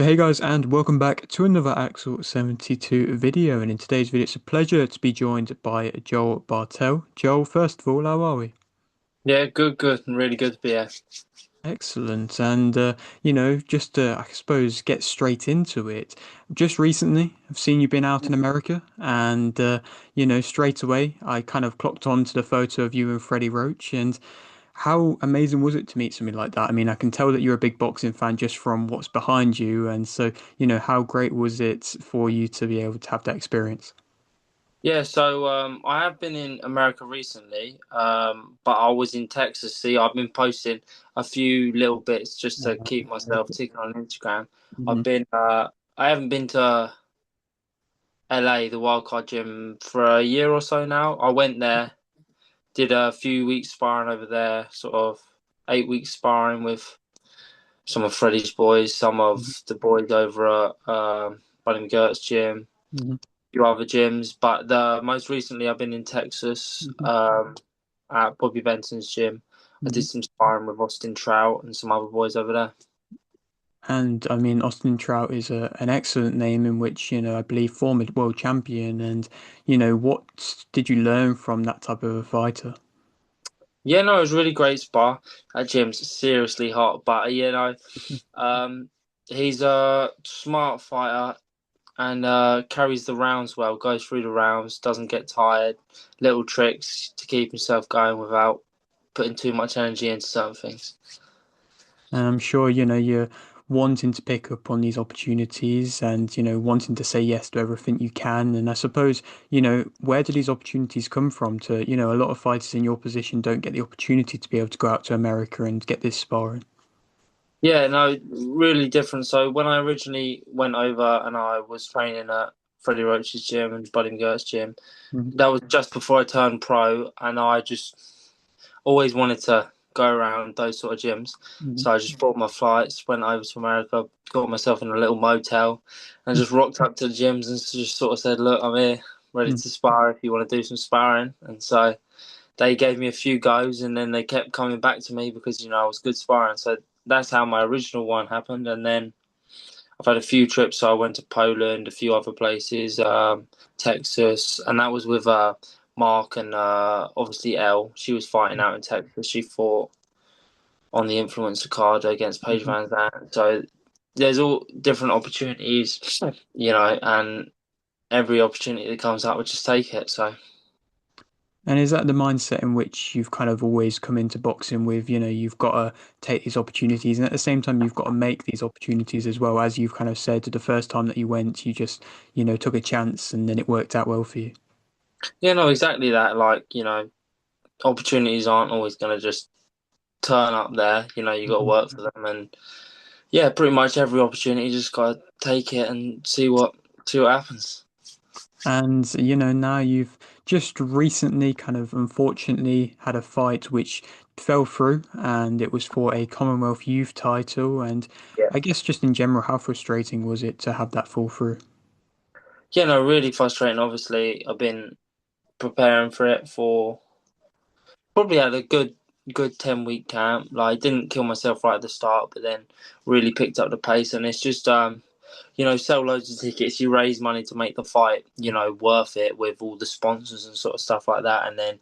Hey guys, and welcome back to another Axel 72 video. And in today's video, it's a pleasure to be joined by Joel Bartell. Joel, first of all, how are we? Yeah, good, and really good to be here. Excellent. And, just to, I suppose, get straight into it. Just recently, I've seen you've been out in America, and, straight away, I kind of clocked on to the photo of you and Freddie Roach. And how amazing was it to meet somebody like that? I mean, I can tell that you're a big boxing fan just from what's behind you. And so, how great was it for you to be able to have that experience? Yeah, so I have been in America recently, but I was in Texas. See, I've been posting a few little bits just to keep myself ticking on Instagram. Mhm. I haven't been to LA, the Wildcard Gym, for a year or so now. I went there, did a few weeks sparring over there, sort of 8 weeks sparring with some of Freddie's boys, some of the boys over at Buddy McGirt's gym, Mhm. few other gyms, but the most recently I've been in Texas Mhm. at Bobby Benson's gym. I did Mhm. some sparring with Austin Trout and some other boys over there. And I mean, Austin Trout is an excellent name in which, I believe former world champion. And, what did you learn from that type of a fighter? Yeah, no, it was really great spar. That gym's seriously hot, but um, he's a smart fighter and carries the rounds well, goes through the rounds, doesn't get tired, little tricks to keep himself going without putting too much energy into certain things. And I'm sure, you're wanting to pick up on these opportunities and, wanting to say yes to everything you can. And I suppose, where do these opportunities come from to, a lot of fighters in your position don't get the opportunity to be able to go out to America and get this sparring. Yeah, no, really different. So when I originally went over and I was training at Freddie Roach's gym and Buddy McGirt's gym, Mhm. that was just before I turned pro, and I just always wanted to go around those sort of gyms. Mhm. So I just bought my flights, went over to America, got myself in a little motel, and just rocked up to the gyms and just sort of said, "Look, I'm here, ready Mhm. to spar. If you want to do some sparring." And so they gave me a few goes, and then they kept coming back to me because I was good sparring. So that's how my original one happened, and then I've had a few trips. So I went to Poland, a few other places, Texas, and that was with Mark and obviously Elle. She was fighting out in Texas. She fought on the influencer card against Paige Mhm. Van Zandt. So there's all different opportunities, and every opportunity that comes up, we just take it. So. And is that the mindset in which you've kind of always come into boxing with, you've got to take these opportunities and at the same time you've got to make these opportunities as well, as you've kind of said the first time that you went, you just, took a chance and then it worked out well for you. Yeah, no, exactly that. Like, opportunities aren't always going to just turn up there. You got to Mhm. work for them, and yeah, pretty much every opportunity, you just got to take it and see what happens. And, now you've just recently kind of unfortunately had a fight which fell through and it was for a Commonwealth youth title. And Yeah. I guess just in general, how frustrating was it to have that fall through? Yeah, no, really frustrating. Obviously, I've been preparing for it for probably had a good 10 week camp. Like, didn't kill myself right at the start, but then really picked up the pace, and it's just sell loads of tickets, you raise money to make the fight, worth it with all the sponsors and sort of stuff like that, and then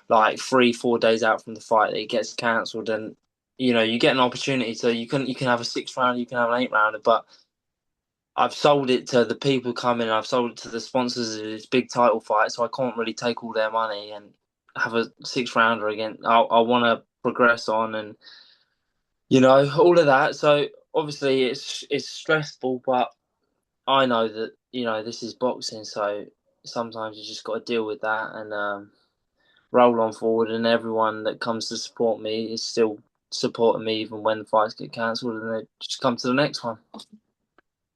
like 3-4 days out from the fight it gets cancelled, and you get an opportunity to you can have a 6 round, you can have an 8 rounder, but I've sold it to the people coming, I've sold it to the sponsors of this big title fight, so I can't really take all their money and have a 6 rounder again. I want to progress on, and all of that. So obviously it's stressful, but I know that this is boxing, so sometimes you just got to deal with that and roll on forward. And everyone that comes to support me is still supporting me, even when the fights get cancelled, and they just come to the next one.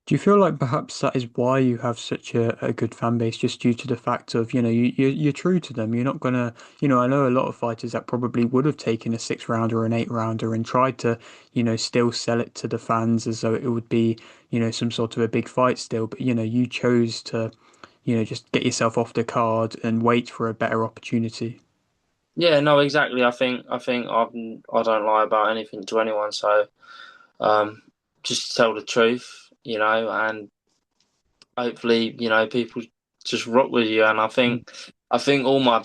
Do you feel like perhaps that is why you have such a good fan base, just due to the fact of, you're true to them. You're not gonna, I know a lot of fighters that probably would have taken a 6 rounder or an 8 rounder and tried to, still sell it to the fans as though it would be, some sort of a big fight still. But, you chose to, just get yourself off the card and wait for a better opportunity. Yeah, no, exactly. I think I don't lie about anything to anyone. So um, just tell the truth. and hopefully, people just rock with you. And I think all my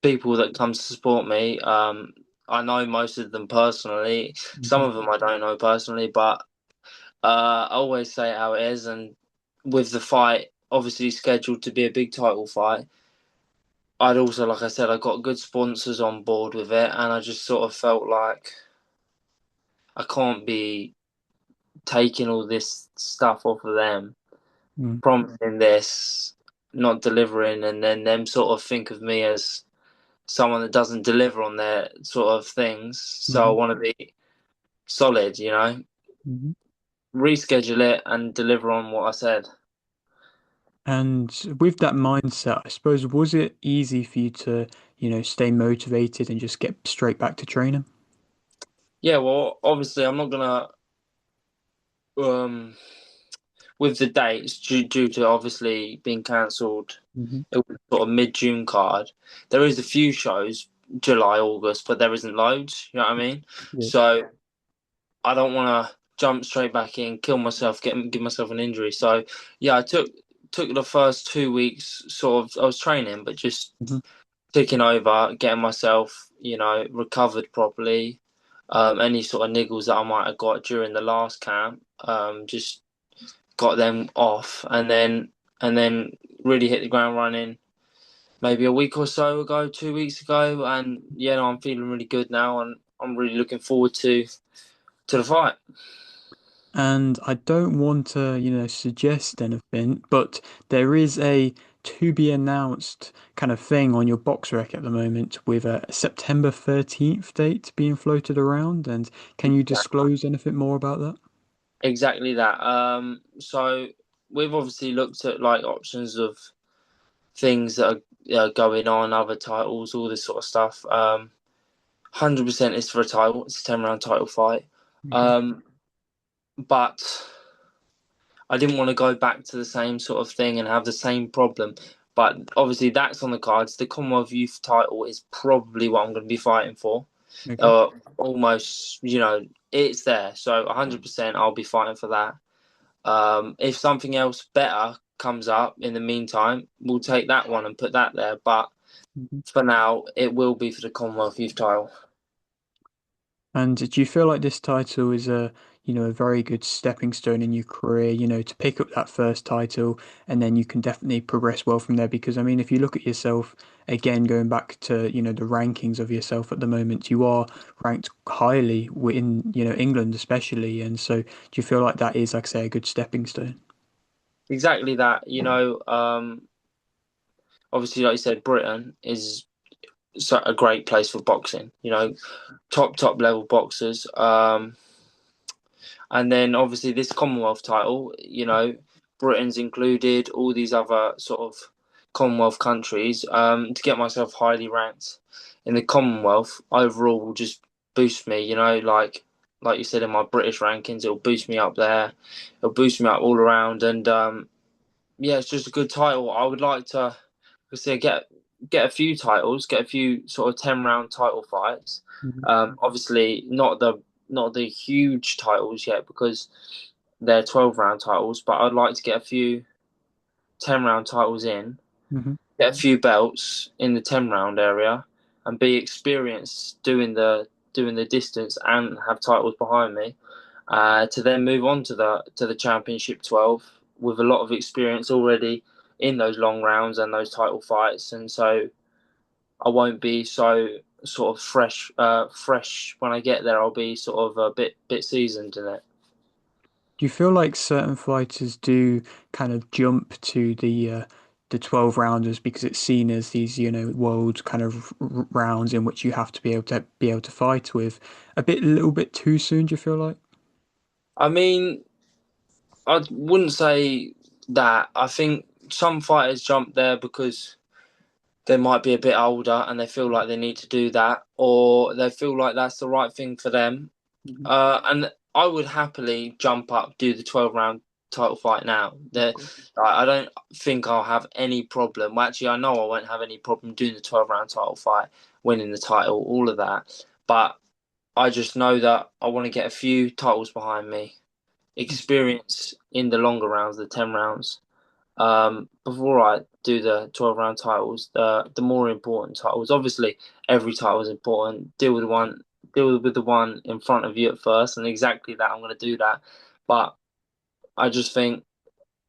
people that come to support me, I know most of them personally. Some Mm-hmm. of them I don't know personally, but I always say it how it is. And with the fight obviously scheduled to be a big title fight, I'd also, like I said, I got good sponsors on board with it, and I just sort of felt like I can't be taking all this stuff off of them, Mm-hmm. promising this, not delivering, and then them sort of think of me as someone that doesn't deliver on their sort of things. So I Mm-hmm. want to be solid, Mm-hmm. reschedule it and deliver on what I said. And with that mindset, I suppose, was it easy for you to, stay motivated and just get straight back to training? Yeah, well, obviously, I'm not gonna um with the dates due to obviously being cancelled. Mm-hmm. It was sort of mid-June card. There is a few shows July, August, but there isn't loads. You know what I mean? Yeah. So I don't want to jump straight back in, kill myself, give myself an injury. So yeah, I took the first 2 weeks sort of I was training, but just Mm-hmm. ticking over, getting myself recovered properly. Any sort of niggles that I might have got during the last camp, just got them off, and then really hit the ground running. Maybe a week or so ago, 2 weeks ago, and yeah, no, I'm feeling really good now, and I'm really looking forward to the fight. And I don't want to, suggest anything, but there is a to be announced kind of thing on your box rec at the moment with a September 13th date being floated around. And can you disclose anything more about that? Exactly that. So we've obviously looked at like options of things that are going on, other titles, all this sort of stuff. 100% is for a title. It's a 10 round title fight. Okay. Um, but I didn't want to go back to the same sort of thing and have the same problem. But obviously, that's on the cards. The Commonwealth Youth title is probably what I'm going to be fighting for. Okay. Almost, it's there. So 100% I'll be fighting for that. If something else better comes up in the meantime, we'll take that one and put that there. But Mhm. for now, it will be for the Commonwealth Youth title. And do you feel like this title is a very good stepping stone in your career, to pick up that first title and then you can definitely progress well from there? Because I mean, if you look at yourself again, going back to, the rankings of yourself at the moment, you are ranked highly in, England especially. And so do you feel like that is, like I say, a good stepping stone? Exactly that. Obviously, like you said, Britain is a great place for boxing. Top level boxers. And then obviously this Commonwealth title, Britain's included, all these other sort of Commonwealth countries. To get myself highly ranked in the Commonwealth overall will just boost me. Like you said in my British rankings, it'll boost me up there. It'll boost me up all around, and yeah, it's just a good title. I would like to, say, get a few titles, get a few sort of 10 round title fights. Mhm. Obviously, not the huge titles yet because they're 12 round titles, but I'd like to get a few 10 round titles in, Mhm. get a few belts in the 10 round area, and be experienced doing the distance and have titles behind me. To then move on to the Championship 12 with a lot of experience already in those long rounds and those title fights, and so I won't be so sort of fresh when I get there. I'll be sort of a bit seasoned in it. Do you feel like certain fighters do kind of jump to the 12 rounders because it's seen as these, world kind of rounds in which you have to be able to fight with a little bit too soon, do you feel like? I mean, I wouldn't say that. I think some fighters jump there because they might be a bit older and they feel like they need to do that, or they feel like that's the right thing for them. Mhm. And I would happily jump up, do the 12 round title fight now. I don't think I'll have any problem. Well, actually, I know I won't have any problem doing the 12 round title fight, winning the title, all of that. But I just know that I want to get a few titles behind me experience in the longer rounds, the 10 rounds. Before I do the 12 round titles, the more important titles. Obviously, every title is important. Deal with the one in front of you at first, and exactly that. I'm going to do that, but I just think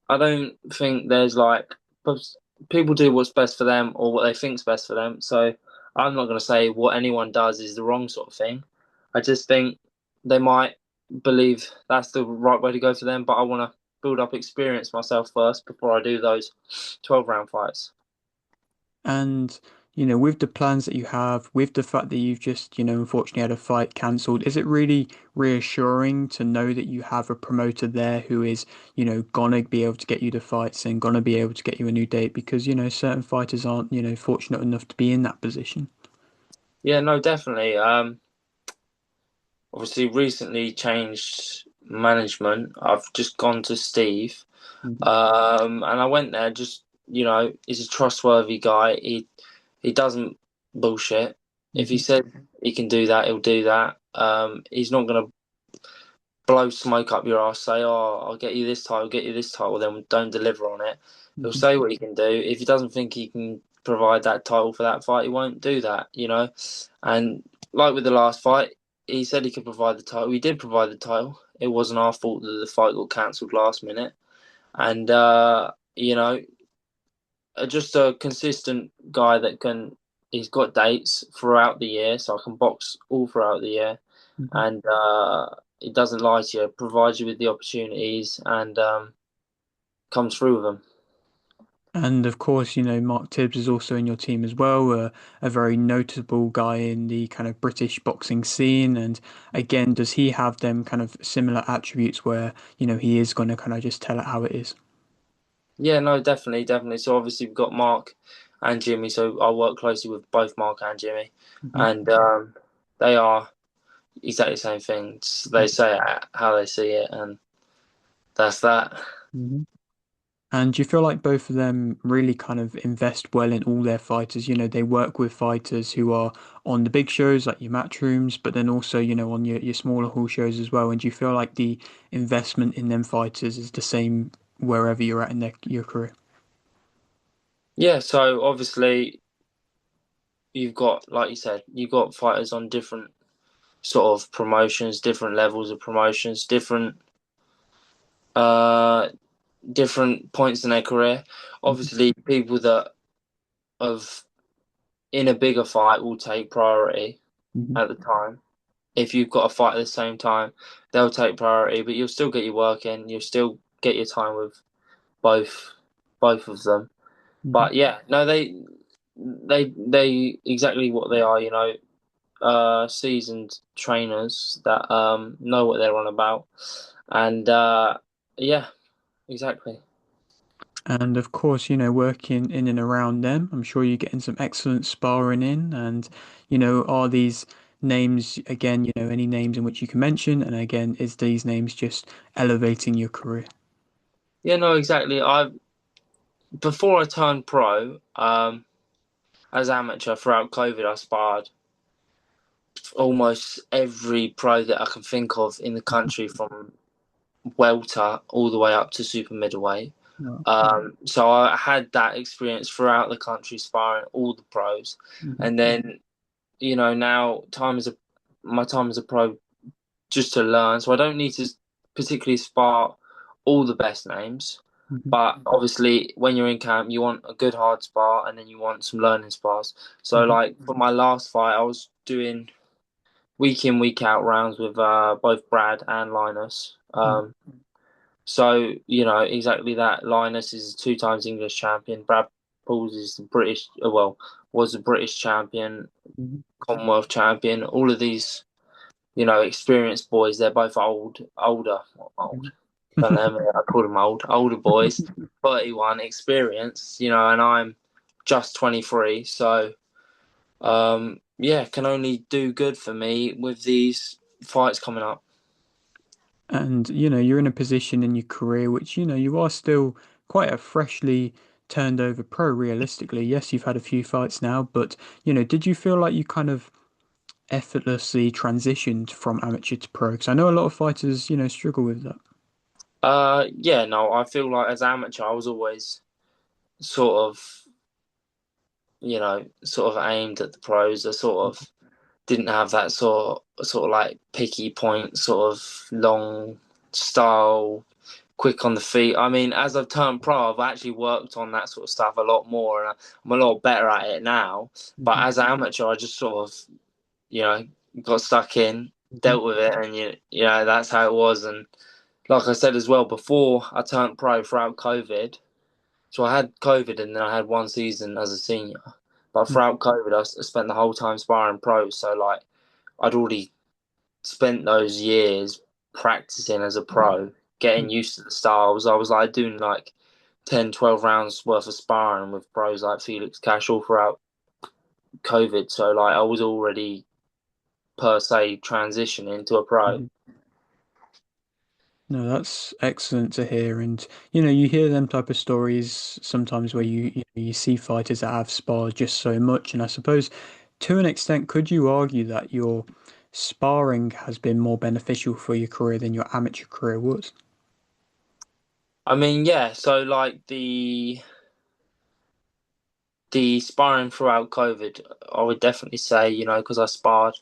I don't think there's like people do what's best for them or what they think's best for them. So I'm not going to say what anyone does is the wrong sort of thing. I just think they might believe that's the right way to go for them, but I want to build up experience myself first before I do those 12 round fights. And, with the plans that you have, with the fact that you've just, unfortunately had a fight cancelled, is it really reassuring to know that you have a promoter there who is, gonna be able to get you the fights and gonna be able to get you a new date? Because, certain fighters aren't, fortunate enough to be in that position. Yeah, no, definitely. Obviously, recently changed management. I've just gone to Steve, Mhm, and I went there. Just he's a trustworthy guy. He doesn't bullshit. If he mhm, said he can do that, he'll do that. He's not gonna blow smoke up your ass. Say, "Oh, I'll get you this title, get you this title," then don't deliver on it. He'll mhm. say what he can do. If he doesn't think he can provide that title for that fight, he won't do that. And like with the last fight, he said he could provide the title. He did provide the title. It wasn't our fault that the fight got cancelled last minute. And just a consistent guy that can. He's got dates throughout the year, so I can box all throughout the year, Mhm. and he doesn't lie to you. Provides you with the opportunities and comes through with them. And of course, Mark Tibbs is also in your team as well, a very notable guy in the kind of British boxing scene. And again, does he have them kind of similar attributes where, he is going to kind of just tell it how it is? Yeah, no, definitely, definitely. So obviously we've got Mark and Jimmy. So I work closely with both Mark and Jimmy, Hmm. and they are exactly the same things. They say it how they see it, and that's that. Hmm. And do you feel like both of them really kind of invest well in all their fighters? They work with fighters who are on the big shows like your matchrooms, but then also, on your smaller hall shows as well. And do you feel like the investment in them fighters is the same wherever you're at in your career? Yeah. So obviously you've got, like you said, you've got fighters on different sort of promotions, different levels of promotions, uh different points in their career. Obviously, people that have in a bigger fight will take priority Hmm. at the time. If you've got a fight at the same time, they'll take priority, but you'll still get your work in. You'll still get your time with both both of them. Hmm. But yeah, no, they exactly what they are. Seasoned trainers that know what they're on about, and yeah, exactly. And of course, working in and around them, I'm sure you're getting some excellent sparring in. And, are these names, again, any names in which you can mention? And again, is these names just elevating your career? Yeah, no, exactly. I before I turned pro, as amateur throughout COVID, I sparred almost every pro that I can think of in the country, from welter all the way up to super middleweight. Wow. So I had that experience throughout the country, sparring all the pros, Hmm. and then now my time as a pro just to learn. So I don't need to particularly spar all the best names. Hmm. But obviously, when you're in camp, you want a good hard spar, and then you want some learning spars. So, Hmm. like for my last fight, I was doing week in, week out rounds with both Brad and Linus. So exactly that. Linus is 2 times English champion. Brad Pauls is the British, well, was the British champion, Hmm. Commonwealth champion. All of these experienced boys. They're both older, not old. Don't know. I call them older boys. 31, experienced. And I'm just 23. So, yeah, can only do good for me with these fights coming up. And, you're in a position in your career which, you are still quite a freshly turned over pro, realistically. Yes, you've had a few fights now, but, did you feel like you kind of effortlessly transitioned from amateur to pro? Because I know a lot of fighters, struggle with that. Yeah, no, I feel like as amateur, I was always sort of, sort of aimed at the pros. I sort of didn't have that sort of like picky point, sort of long style, quick on the feet. I mean, as I've turned pro, I've actually worked on that sort of stuff a lot more, and I'm a lot better at it now. But Hmm. as an amateur, I just sort of, you know, got stuck in, Hmm. dealt with it, and that's how it was. And like I said as well, before I turned pro throughout COVID, so I had COVID and then I had one season as a senior. But throughout COVID, I spent the whole time sparring pros. So like I'd already spent those years practicing as a pro, getting used to the styles. I was like doing like 10, 12 rounds worth of sparring with pros like Felix Cash all throughout COVID. So like I was already per se transitioning to a pro. Hmm. No, that's excellent to hear. And you hear them type of stories sometimes where you see fighters that have sparred just so much. And I suppose to an extent, could you argue that your sparring has been more beneficial for your career than your amateur career was? I mean, yeah, so like the sparring throughout COVID, I would definitely say, because I sparred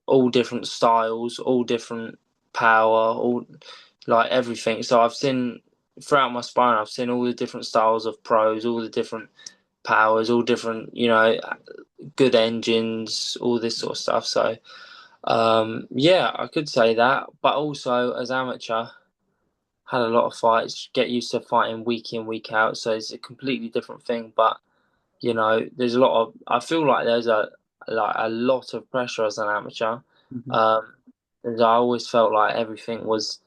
all different styles, all different power, all like everything. So I've seen throughout my sparring, I've seen all the different styles of pros, all the different powers, all different, good engines, all this sort of stuff. So, yeah, I could say that. But also, as amateur, had a lot of fights, get used to fighting week in, week out. So it's a completely different thing. But there's a lot of. I feel like there's a lot of pressure as an amateur. Hmm. Um, and I always felt like everything was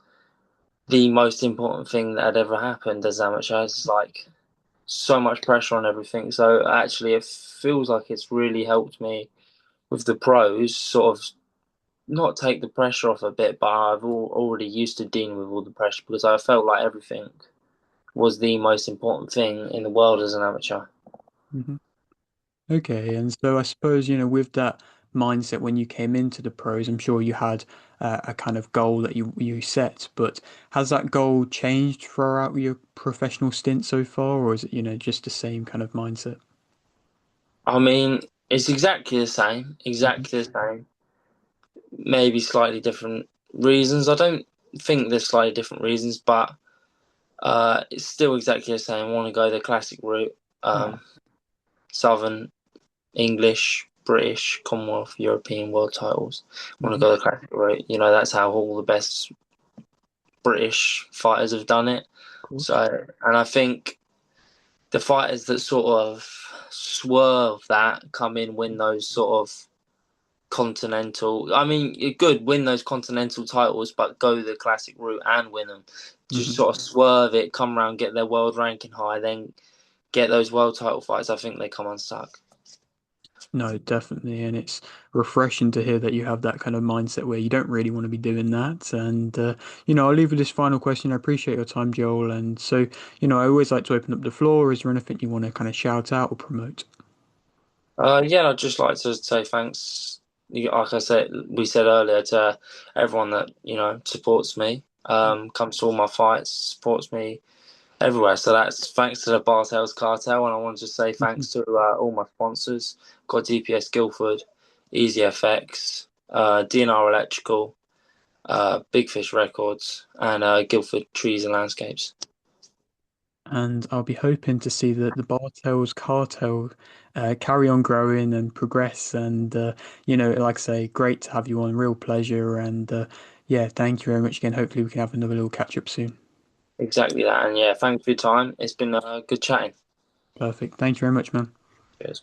the most important thing that had ever happened as amateur. It's like so much pressure on everything. So actually, it feels like it's really helped me with the pros, sort of not take the pressure off a bit, but already used to dealing with all the pressure because I felt like everything was the most important thing in the world as an amateur. Hmm. Okay, and so I suppose, with that mindset when you came into the pros, I'm sure you had a kind of goal that you set, but has that goal changed throughout your professional stint so far, or is it, just the same kind of mindset? I mean, it's exactly the same, Hmm. exactly the same. Maybe slightly different reasons. I don't think there's slightly different reasons, but it's still exactly the same. I want to go the classic route. Ah, Southern English, British, Commonwealth, European world titles. Want to hmm. go the classic route. That's how all the best British fighters have done it. Of course. So, and I think the fighters that sort of swerve that come in, win those sort of continental. I mean, you're good, win those continental titles, but go the classic route and win them. Just Hmm. sort of swerve it, come around, get their world ranking high, then get those world title fights. I think they come unstuck. No, definitely. And it's refreshing to hear that you have that kind of mindset where you don't really want to be doing that. And, I'll leave with this final question. I appreciate your time, Joel. And so, I always like to open up the floor. Is there anything you want to kind of shout out or promote? Yeah, I'd just like to say thanks. Like I said, we said earlier to everyone that supports me, comes to all my fights, supports me everywhere. So that's thanks to the Bartells Cartel, and I want to just say thanks to all my sponsors. Got DPS Guildford, Easy FX, DNR Electrical, Big Fish Records, and Guildford Trees and Landscapes. And I'll be hoping to see that the Bartells cartel carry on growing and progress. And, like I say, great to have you on. Real pleasure. And, yeah, thank you very much again. Hopefully, we can have another little catch up soon. Exactly that, and yeah, thanks for your time. It's been good chatting. Perfect. Thank you very much, man. Cheers.